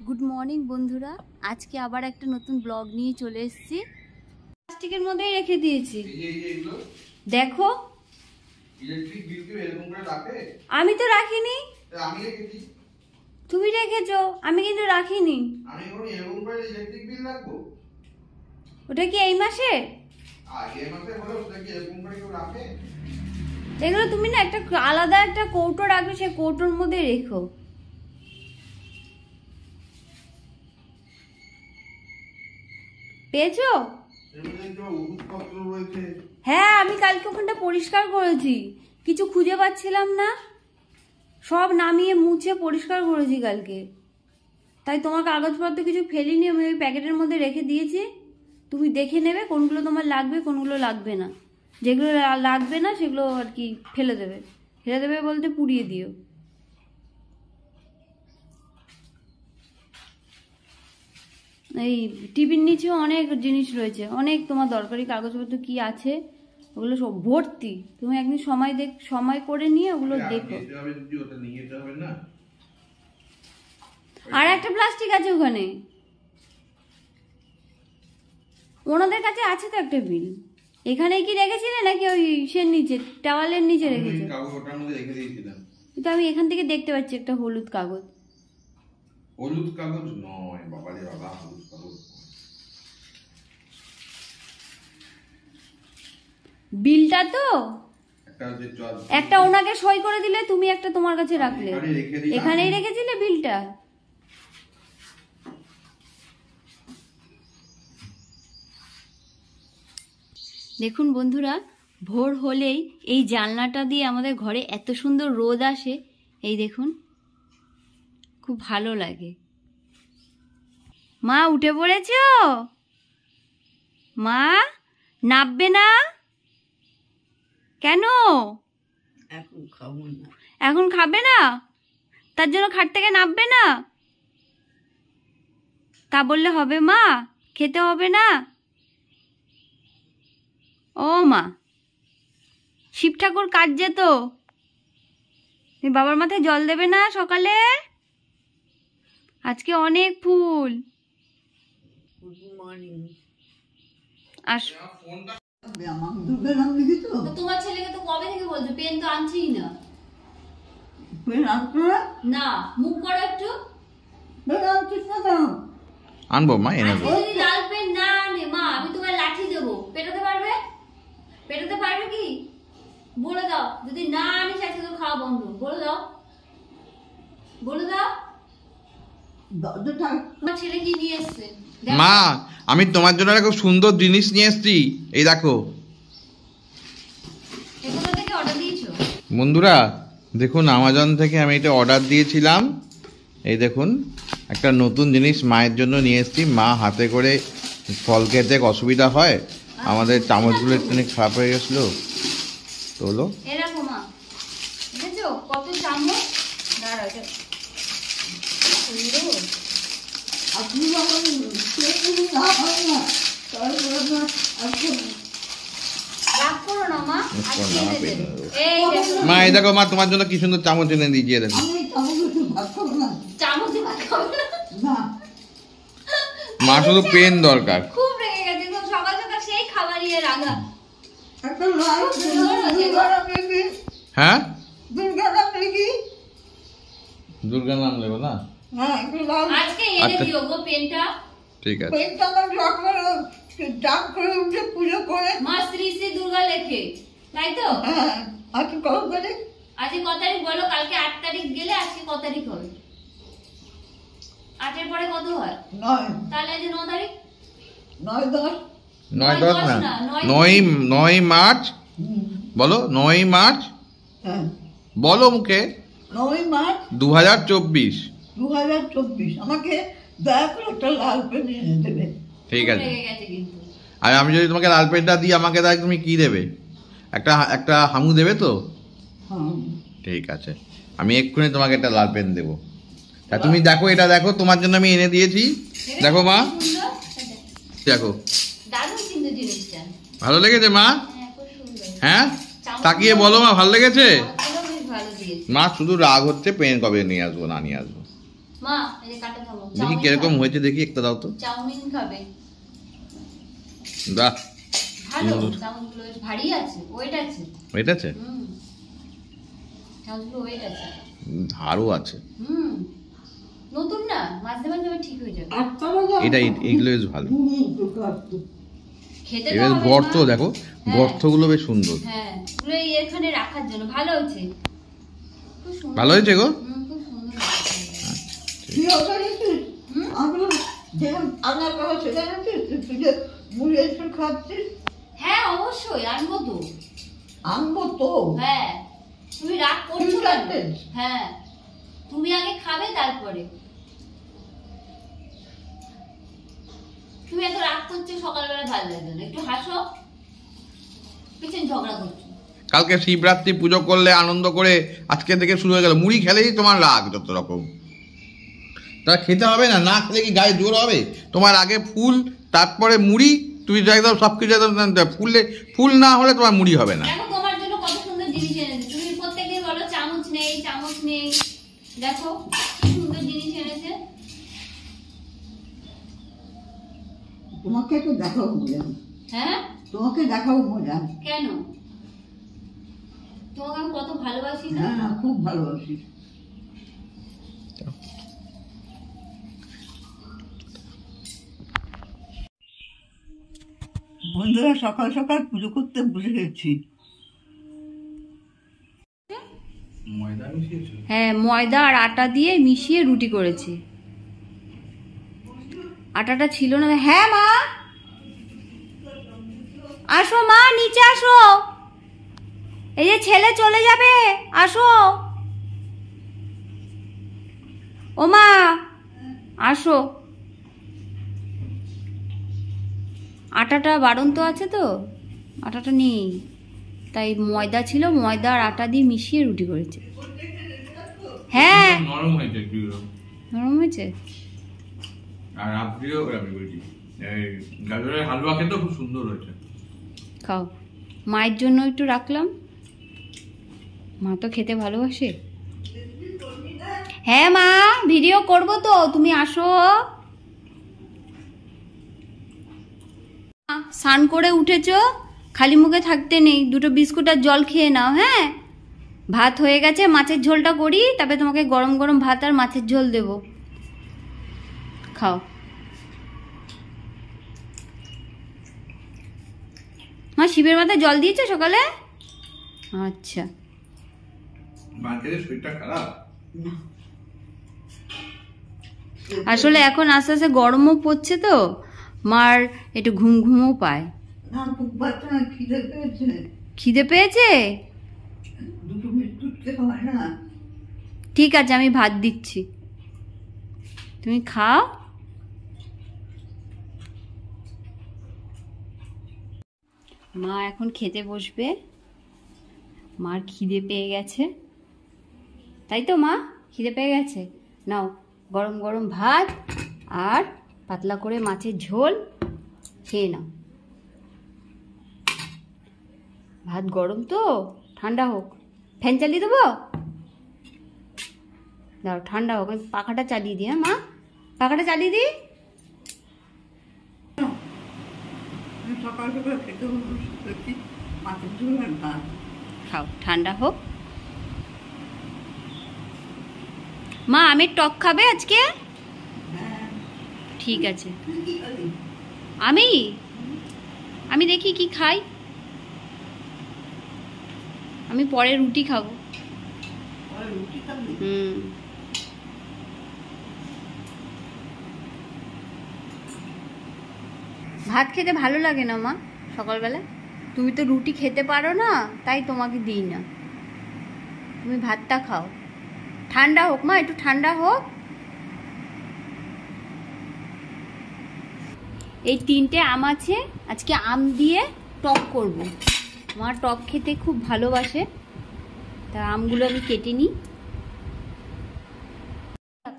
Good morning বন্ধুরা, আজকে আবার একটা নতুন ব্লগ নিয়ে চলে এসেছি। প্লাস্টিকের মধ্যেই রেখে দিয়েছি, দেখো। আমি তো রাখিনি। তুমি রেখেছো, আমি কিন্তু রাখিনি। ওটা কি এই মাসে? এগুলো তুমি না একটা আলাদা একটা কৌটো রাখবে, সেই কৌটোর মধ্যে রেখো। পেয়েছো? হ্যাঁ, আমি কালকে ওখানটা পরিষ্কার করেছি, কিছু খুঁজে পাচ্ছিলাম না, সব নামিয়ে মুছে পরিষ্কার করেছি কালকে। তাই তোমার কাগজপত্র কিছু ফেলিনি, আমি ওই প্যাকেটের মধ্যে রেখে দিয়েছি। তুমি দেখে নেবে কোনগুলো তোমার লাগবে, কোনগুলো লাগবে না। যেগুলো লাগবে না সেগুলো আর কি ফেলে দেবে। ফেলে দেবে বলতে পুড়িয়ে দিও। এই টিভির নিচেও অনেক জিনিস রয়েছে, অনেক তোমার দরকারি কাগজপত্র কি আছে ওগুলো সব ভর্তি। তুমি একদিন সময় করে নিয়ে ওগুলো দেখো। আর একটা প্লাস্টিক আছে ওখানে, ওনাদের কাছে আছে তো একটা বিল। এখানেই কি রেখেছিলে নাকি ওই সের নিচে, টাওয়ালের নিচে রেখেছো? কিন্তু আমি এখান থেকে দেখতে পাচ্ছি একটা হলুদ কাগজ। হলুদ কাগজ নয় বাবা রে বাবা, হলুদ কাগজ বিলটা তো একটা ওনাকে সই করে দিলে, তুমি একটা তোমার কাছে রাখলে। এখানেই রেখেছিলে বিলটা। দেখুন বন্ধুরা, ভোর হলেই এই জানলাটা দিয়ে আমাদের ঘরে এত সুন্দর রোদ আসে। এই দেখুন, খুব ভালো লাগে। মা উঠে পড়েছ? মা নাববে না কেন? এখন খাবো না। এখন খাবে না? তার জন্য খাট থেকে নাববে না? তা বললে হবে মা? খেতে হবে না? ও মা, শিব ঠাকুর কাঁদছে তো, তুমি বাবার মাথায় জল দেবে না সকালে? আজকে অনেক ফুল। Good morning. তোমার ছেলেকে তো কবে থেকে বলছো, পেন তো আনছিই না। না, মুখ করো একটু। আনবো মা, এনে দেবো। যদি লাল পেন না আনে মা, আমি তোমার লাঠি দেবো। পেটাতে পারবে? পেটাতে পারবে কি বলে দাও। যদি না আনিস আজকে তো খাওয়া বন্ধ, বলে দাও, বলে দাও। তোমার ছেলে কি নিয়ে এসছে? মা, আমি তোমার জন্য একটা খুব সুন্দর জিনিস নিয়ে এসেছি, এই দেখো। কোথা থেকে অর্ডার দিয়েছো? বন্ধুরা দেখুন, আমাজন থেকে আমি এটা অর্ডার দিয়েছিলাম। এই দেখুন, একটা নতুন জিনিস মায়ের জন্য নিয়ে এসেছি। মা হাতে করে ফল খেতে অসুবিধা হয়, আমাদের চামচগুলো একটু খারাপ হয়ে গেছিলো তো হলো। এরকম মা, দেখেছো কত চামচ? দাঁড়াও, মা এই দেখো, মা তোমার জন্য কি সুন্দর চামচ এনে দিয়েছি। দেখো মা, শুধু পেন দরকার। খুব রেগে গেছে সকাল সকাল, সেই খাবার নিয়ে রাগা। হ্যাঁ, দুর্গা নাম নেবো না? আজকে এনে দিও গো পেনটা। ঠিক আছে। মা শ্রী শ্রী দুর্গা লেখে, তাই তো? আজকে ক তারিখ বলো? কালকে 8 তারিখ গেলে আজকে ক তারিখ হবে? 8 এর পরে কত হয়? 9। তাহলে আজ 9 তারিখ। 9-10 না, 9 মার্চ। বলো 9 মার্চ, বলো মুখে। 9 মার্চ 2024। আমাকে দয়া করে একটা লাল পেন এনে দেবে। ঠিক আছে। আর আমি যদি তোমাকে লাল পেনটা দিই, আমাকে তাহলে তুমি কি দেবে? একটা হামু দেবে তো? ঠিক আছে, আমি এক্ষুনি তোমাকে একটা লাল পেন দেবো। তা তুমি দেখো, এটা দেখো, তোমার জন্য আমি এনে দিয়েছি। দেখো মা, দেখো ভালো লেগেছে মা? হ্যাঁ, তাকিয়ে বলো মা, ভালো লেগেছে? মা শুধু রাগ হচ্ছে, পেন কবে নিয়ে আসবো না নিয়ে আসবো। মা এই যে কাটা খাবো। দেখি কিরকম হয়েছে, দেখি একটা দাও তো। চাউমিন খাবে? বাহ, ভালো। চাউমিনগুলো বেশ ভারী আছে, ওয়েট আছে। ওয়েট আছে? চাউমিনগুলো ওয়েট আছে, ধারও আছে। নতুন না, মাঝে মাঝে ঠিক হয়ে যাবে। এটা এইগুলো বেশ ভালো। খেতে এবার গর্ত দেখো, গর্তগুলো বেশ সুন্দর। হ্যাঁ, এগুলো এখানে রাখার জন্য ভালো হয়েছে। ভালো হয়েছে গো। খুব সুন্দর। হ্যাঁ অবশ্যই আনবো তো। আনবো তো। হ্যাঁ, তুমি রাগ করছো কেন? হ্যাঁ, তুমি আগে খাবে তারপরে। তুমি এত রাগ করছো সকালবেলা, ভালো লাগবে না। একটু হাসো, পিছনে ঝগড়া করছো। কালকে শিবরাত্রি পুজো করলে আনন্দ করে, আজকে থেকে শুরু হয়ে গেল। মুড়ি খেলেই তোমার রাগ যত রকম। তা খেতে হবে না, না খেলে কি গায়ে জোর হবে? তোমার আগে ফুল, তারপরে মুড়ি। তুমি একদম সবকিছু একদম ফুল না হলে তোমার মুড়ি হবে না। দেখো তোমার জন্য কত সুন্দর জিনিস এনেছে। তুমি প্রত্যেকদিন বলো চামচ নেই, চামচ নেই। দেখো কি সুন্দর জিনিস এনেছে। তোমাকে একটু দেখাবো মজা। হ্যাঁ, তোমাকে দেখাবো মজা। কেন? তোমাকে আমি কত ভালোবাসি না? হ্যাঁ, খুব ভালোবাসি। বন্ধুরা, সকাল সকাল পুজো করতে বসে গেছি। হ্যাঁ, ময়দা আর আটা দিয়ে মিশিয়ে রুটি করেছি। আটাটা ছিল না। হ্যাঁ মা, আসো মা, নিচে আসো। এই যে ছেলে চলে যাবে, আসো। ও মা আসো। আটাটা বাড়ন্ত আছে তো, আটাটা নেই, তাই ময়দা ছিল, ময়দা আর আটা দিয়ে মিশিয়ে রুটি করেছে। হ্যাঁ, নরম হয়েছে, নরম হয়েছে। আর আপনিও গাজরের হালুয়া খেতে খুব সুন্দর হয়েছে। খাও, মায়ের জন্য একটু রাখলাম, মা তো খেতে ভালোবাসে। হ্যাঁ মা, ভিডিও করব তো, তুমি আসো। স্নান করে উঠেছো, খালি মুখে থাকতে নেই, দুটো বিস্কুট আর জল খেয়ে নাও। হ্যাঁ, ভাত হয়ে গেছে, মাছের ঝোলটা করি, তারপরে তোমাকে গরম গরম ভাত আর মাছের ঝোল দেব, খাও। মা শিবের মাথায় জল দিয়েছো সকালে? আচ্ছা। শরীরটা খারাপ আসলে এখন আস্তে আস্তে গরমও পড়ছে তো, মার একটু ঘুম ঘুমও পায়। না, খুব বাচ্চা না, খিদে পেয়েছে। খিদে পেয়েছে? দুটো বিস্কুট খেতে হয় না? ঠিক আছে, আমি ভাত দিচ্ছি, তুমি খাও। মা এখন খেতে বসবে, মার খিদে পেয়ে গেছে, তাই তো মা? খিদে পেয়ে গেছে, নাও গরম গরম ভাত আর পাতলা করে মাছের ঝোল খেয়ে নাও। ভাত গরম তো, ঠান্ডা হোক। ফ্যান চালিয়ে দেবো? দাও, ঠান্ডা হোক, আমি পাখাটা চালিয়ে দিই। হ্যাঁ মা, পাখাটা চালিয়ে দিই। সকাল সকাল খেতে বসেছি, মাছের ঝোল আর ভাত। খাও, ঠান্ডা হোক। মা আমের টক খাবে আজকে? হ্যাঁ। ঠিক আছে। তুই কি খাবি? আমি দেখি কি খাই, আমি পরে রুটি খাবো। আর রুটি খাবি? ভাত খেতে ভালো লাগে না মা সকালবেলা? তুমি তো রুটি খেতে পারো না, তাই তোমাকে দিই না, তুমি ভাতটা খাও। ঠান্ডা হোক মা, একটু ঠান্ডা হোক। এই 3টে আম আছে, আজকে আম দিয়ে টক করব। মা টক খেতে খুব ভালোবাসে, তা আমগুলো আমি কেটে নিই।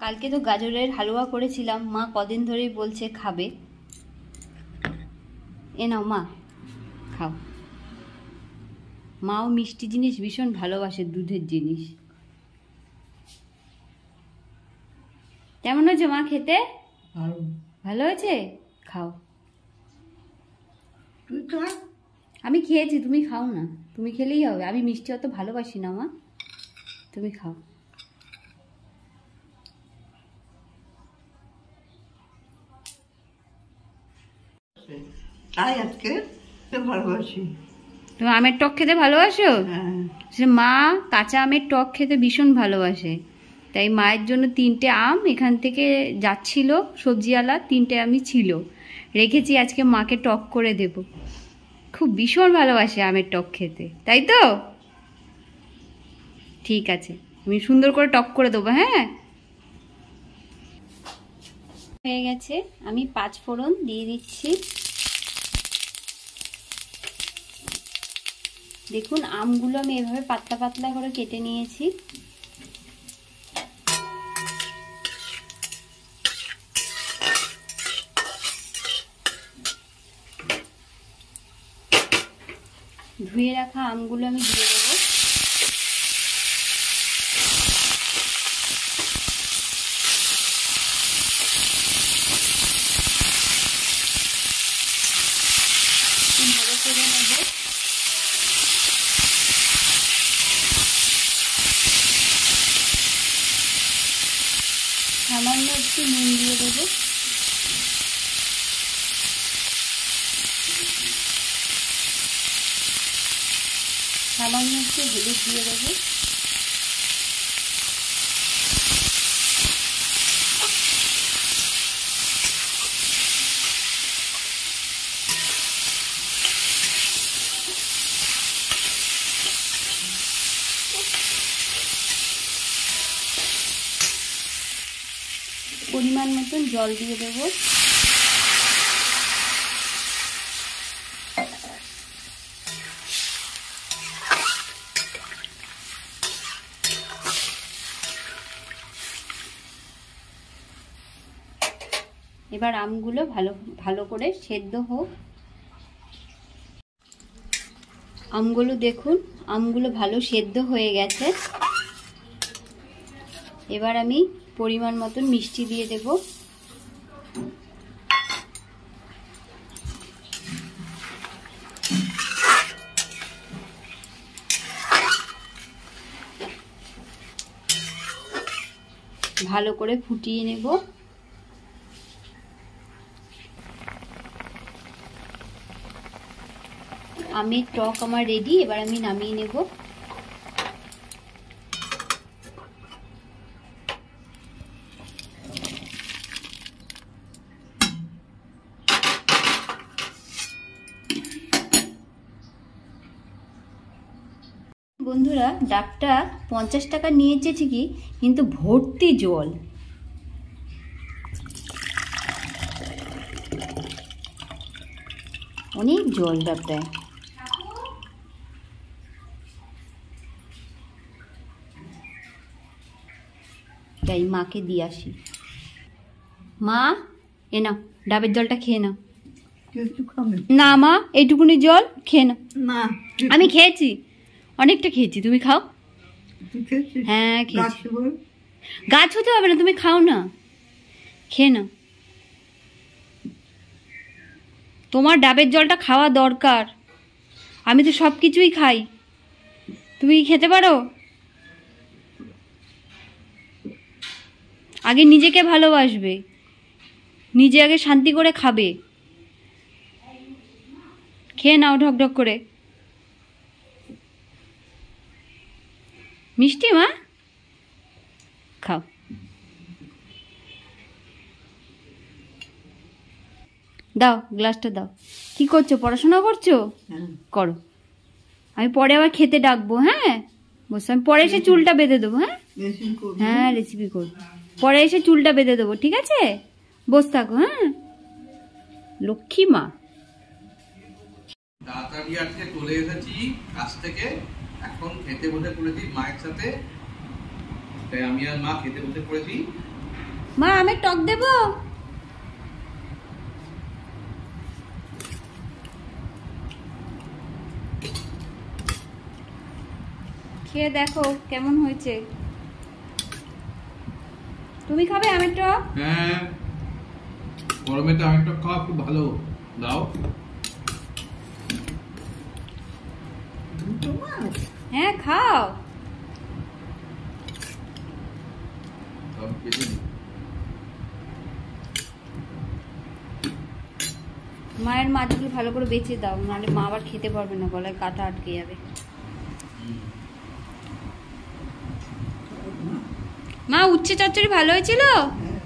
কালকে তো গাজরের হালুয়া করেছিলাম, মা কদিন ধরেই বলছে খাবে। এ নাও মা, খাও। মাও মিষ্টি জিনিস ভীষণ ভালোবাসে, দুধের জিনিস। কেমন হয়েছে মা খেতে? ভালো। ভালো হয়েছে? খাও। তুই খা। আমি খেয়েছি, তুমি খাও না। তুমি খেলেই হবে, আমি মিষ্টি অত ভালোবাসি না মা, তুমি খাও। তাই আজকে ভালোবাসি। তুমি আমের টক খেতে ভালোবাসো? হ্যাঁ। সে মা কাঁচা আমের টক খেতে ভীষণ ভালোবাসে, তাই মায়ের জন্য 3টে আম এখান থেকে যাচ্ছিল সবজিওয়ালা, 3টে আমই ছিল, রেখেছি, আজকে মাকে টক করে দেব। খুব ভীষণ ভালোবাসে আমের টক খেতে, তাই তো? ঠিক আছে, আমি সুন্দর করে টক করে দেবো। হ্যাঁ, হয়ে গেছে। আমি 5 ফোড়ন দিয়ে দিচ্ছি। দেখুন আমগুলো আমি এভাবে পাতলা পাতলা করে কেটে নিয়েছি। ধুয়ে রাখা আমগুলো আমি দিয়ে দেবো। নেড়ে চেড়ে নেবো। সামান্য একটু নুন দিয়ে দেবো। সামান্য একটু হলুদ দিয়ে দেবো। পরিমাণ মতন জল দিয়ে দেবো। এবার আমগুলো ভালো ভালো করে সেদ্ধ হোক। আমগুলো দেখুন, আমগুলো ভালো সেদ্ধ হয়ে গেছে। এবার আমি পরিমাণ মতন মিষ্টি দিয়ে দেব। ভালো করে ফুটিয়ে নেব। আমের টক আমার রেডি, এবার আমি নামিয়ে নেব। বন্ধুরা, ডাবটা 50 টাকা নিয়েছে ঠিকই, কিন্তু ভর্তি জল। অনেক জল ডাবটায়। তাই মাকে দিয়ে আসি। মা, এ নাও ডাবের জলটা খেয়ে নাও। কিছু খাবে না মা, এইটুকুনি জল খেয়ে নাও। না? আমি খেয়েছি, অনেকটা খেয়েছি, তুমি খাও। তুই খেয়েছিস? হ্যাঁ খেয়েছি। গাছে বল। গাছ হতে হবে না, তুমি খাও না, খেয়ে নাও। তোমার ডাবের জলটা খাওয়া দরকার। আমি তো সব কিছুই খাই, তুমি কি খেতে পারো? আগে নিজেকে ভালোবাসবে, নিজে আগে শান্তি করে খাবে। খেয়ে নাও ঢকঢক করে। মিষ্টি মা, খাও। দাও গ্লাসটা দাও। কি করছো, পড়াশোনা করছো? হ্যাঁ। করো, আমি পরে আবার খেতে ডাকবো। হ্যাঁ বসে, আমি পরে এসে চুলটা বেঁধে দেবো। হ্যাঁ বেশি করবি। হ্যাঁ রেসিপি করবো, পরে এসে চুলটা বেঁধে দেবো, ঠিক আছে? বস থাকো। হ্যাঁ, লক্ষ্মী মা। তাড়াতাড়ি আজকে চলে এসেছি কাছ থেকে, এখন খেতে বসে পড়েছি মায়ের সাথে। তাই আমি আর মা খেতে বসে পড়েছি। মা, আমি টক দেবো? খেয়ে দেখো কেমন হয়েছে। তুমি খাবে আমের টক? হ্যাঁ, গরমে তো আমের টক খাওয়া খুব ভালো। দাও। তোমার হ্যাঁ খাও। সব কেটে দিই। মায়ের মাছগুলো ভালো করে বেঁচে দাও, নাহলে মা আবার খেতে পারবে না, গলায় কাঁটা আটকে যাবে। মা উচ্ছে চচ্চড়ি ভালো হয়েছিল? হ্যাঁ।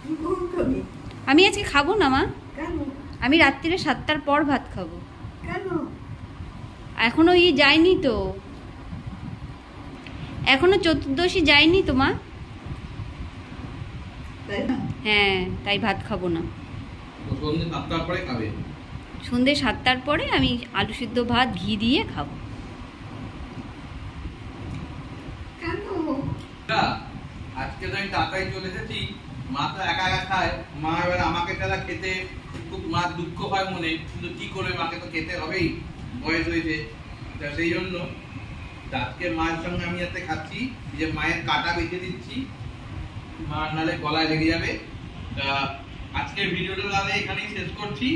তুই কখন খাবি? আমি আজকে খাবো না মা, কেন? আমি রাত্রিরে 7টার পর ভাত খাবো। কেন? এখনো যায়নি তো, এখনো চতুর্দশী যায়নি তো মা। তাই না? হ্যাঁ, তাই ভাত খাবো না। তো সন্ধ্যে 7টার পরে খাবে। সন্ধে 7টার পরে আমি আলু সিদ্ধ ভাত ঘি দিয়ে খাবো। কেন? আজকে তো আমি তাড়াতাড়ি চলে এসেছি, মা তো একা একা খায়, মা এবার আমাকে ছাড়া খেতে খুব মা দুঃখ হয় মনে, কিন্তু কি করে, মাকে তো খেতে হবেই, বয়স হয়েছে। তা সেই জন্য আজকে মায়ের সঙ্গে আমি যাতে খাচ্ছি, যে মায়ের কাটা বেঁচে দিচ্ছি, মা নালে গলায় লেগে যাবে। তা আজকের ভিডিওটা তাহলে এখানেই শেষ করছি,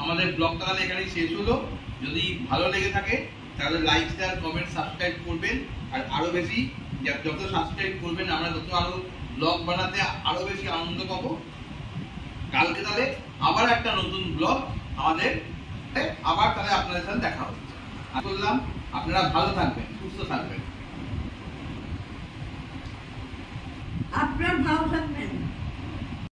আমাদের ব্লগটা তাহলে এখানেই শেষ হলো। যদি ভালো লেগে থাকে তাহলে লাইক শেয়ার কমেন্ট সাবস্ক্রাইব করবেন, আর আরো বেশি যত সাবস্ক্রাইব করবেন আমরা তত আরো ব্লগ বানাতে আরো বেশি আনন্দ পাবো। কালকে তাহলে আবার একটা নতুন ব্লগ আমাদের, আবার তাহলে আপনাদের সাথে দেখা হচ্ছে। আশা করলাম আপনারা ভালো থাকবেন, সুস্থ থাকবেন। আপনার ভালো থাকবেন।